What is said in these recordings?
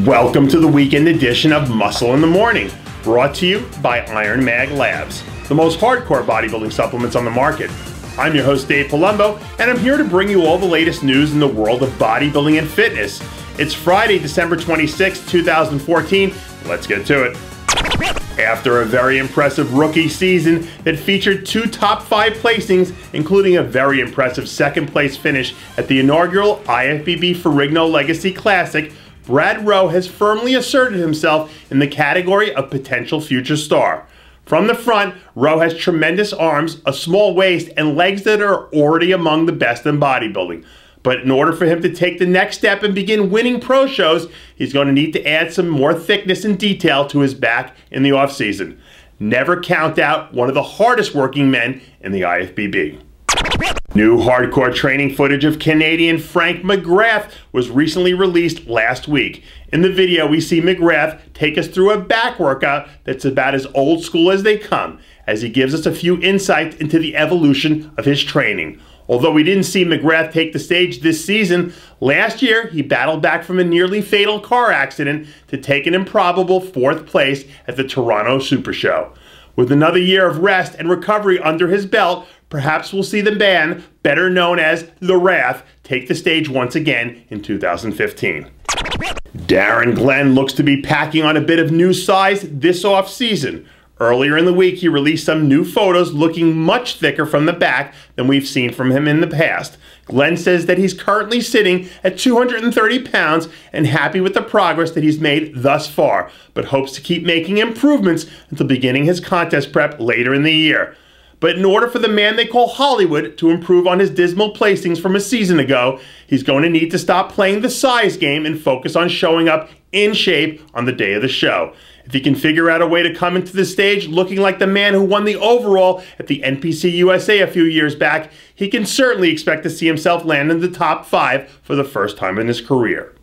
Welcome to the weekend edition of Muscle in the Morning, brought to you by Iron Mag Labs, the most hardcore bodybuilding supplements on the market. I'm your host, Dave Palumbo, and I'm here to bring you all the latest news in the world of bodybuilding and fitness. It's Friday, December 26, 2014. Let's get to it. After a very impressive rookie season that featured 2 top 5 placings, including a very impressive second place finish at the inaugural IFBB Ferrigno Legacy Classic, Brad Rowe has firmly asserted himself in the category of potential future star. From the front, Rowe has tremendous arms, a small waist, and legs that are already among the best in bodybuilding. But in order for him to take the next step and begin winning pro shows, he's going to need to add some more thickness and detail to his back in the offseason. Never count out one of the hardest working men in the IFBB. New hardcore training footage of Canadian Frank McGrath was recently released last week. In the video, we see McGrath take us through a back workout that's about as old school as they come, as he gives us a few insights into the evolution of his training. Although we didn't see McGrath take the stage this season, last year he battled back from a nearly fatal car accident to take an improbable 4th place at the Toronto Super Show. With another year of rest and recovery under his belt, perhaps we'll see the band, better known as The Wrath, take the stage once again in 2015. Darren Glenn looks to be packing on a bit of new size this off-season. Earlier in the week, he released some new photos looking much thicker from the back than we've seen from him in the past. Glenn says that he's currently sitting at 230 pounds and happy with the progress that he's made thus far, but hopes to keep making improvements until beginning his contest prep later in the year. But in order for the man they call Hollywood to improve on his dismal placings from a season ago, he's going to need to stop playing the size game and focus on showing up in shape on the day of the show. If he can figure out a way to come into the stage looking like the man who won the overall at the NPC USA a few years back, he can certainly expect to see himself land in the top 5 for the first time in his career.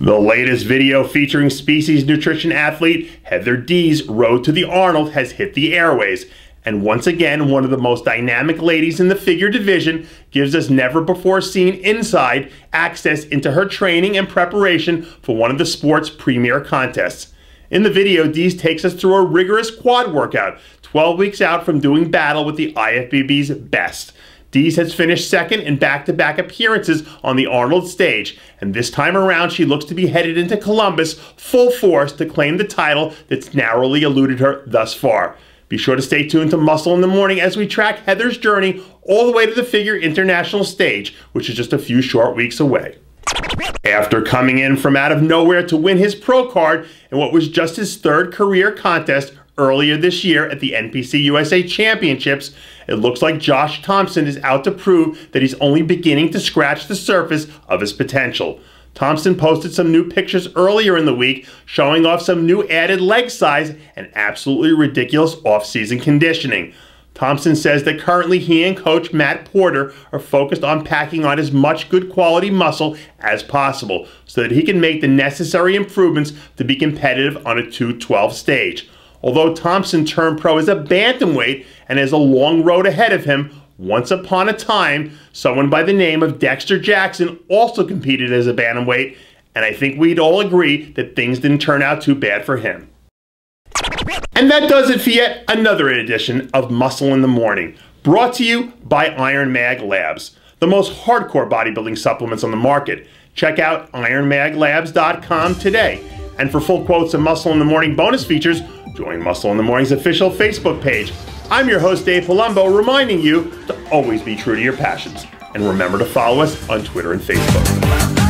The latest video featuring Species Nutrition athlete Heather Dees' road to the Arnold has hit the airways. And once again, one of the most dynamic ladies in the figure division gives us never-before-seen inside access into her training and preparation for one of the sport's premier contests. In the video, Dees takes us through a rigorous quad workout, 12 weeks out from doing battle with the IFBB's best. Dees has finished second in back-to-back appearances on the Arnold stage, and this time around she looks to be headed into Columbus full force to claim the title that's narrowly eluded her thus far. Be sure to stay tuned to Muscle in the Morning as we track Heather's journey all the way to the Figure International stage, which is just a few short weeks away. After coming in from out of nowhere to win his pro card in what was just his 3rd career contest earlier this year at the NPC USA Championships, it looks like Josh Thompson is out to prove that he's only beginning to scratch the surface of his potential. Thompson posted some new pictures earlier in the week showing off some new added leg size and absolutely ridiculous off-season conditioning. Thompson says that currently he and coach Matt Porter are focused on packing on as much good quality muscle as possible so that he can make the necessary improvements to be competitive on a 212 stage. Although Thompson turned pro as a bantamweight and has a long road ahead of him, once upon a time, someone by the name of Dexter Jackson also competed as a bantamweight, and I think we'd all agree that things didn't turn out too bad for him. And that does it for yet another edition of Muscle in the Morning, brought to you by Iron Mag Labs, the most hardcore bodybuilding supplements on the market. Check out ironmaglabs.com today. And for full quotes and Muscle in the Morning bonus features, join Muscle in the Morning's official Facebook page. I'm your host, Dave Palumbo, reminding you to always be true to your passions. And remember to follow us on Twitter and Facebook.